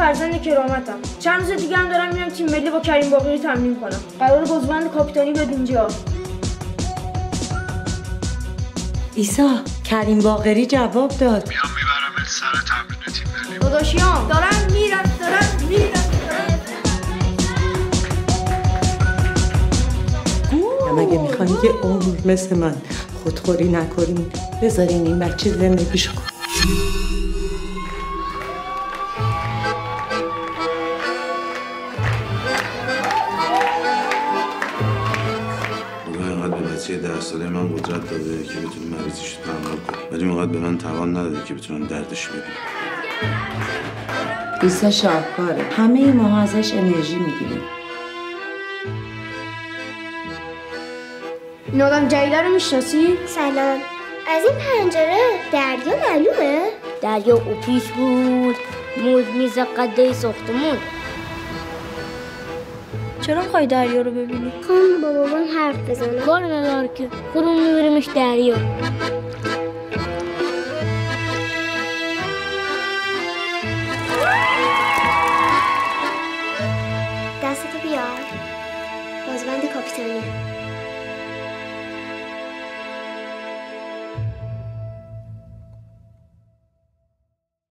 فرزند کرامتم. چند روز دیگه هم دارم میرم تیم ملی با کریم باقری تمرین کنم. قرار گزبند کاپیتانی بیاد اینجا. عیسی، کریم باقری جواب داد. میام میبرمت سر تمرین تیم ملی. داداشیام دارم میرم. مگه میخوان یه عمر مثل من خودخوری نکنین؟ بذارین این بچه زندگیشو کن. خدا اینقدر به بچه 10 ساله من قدرت داده که بتونه مریضیش رو تحمل کنه، ولی اینقدر به من توان نداده که بتونم دردش ببینم. عیسی شاهکاره. همه ماها ازش انرژی میگیریم. این آدم جدیده رو میشناسی؟ سلام. از این پنجره دریا معلومه؟ دریا اوپیش بود، میز قده ساختمون. چرا میخوای دریا رو ببینی؟ خوام با بابام حرف بزنم. کار ندار که خودمون میبریمش دریا. دستتو بیار. بازبند کاپیتانی.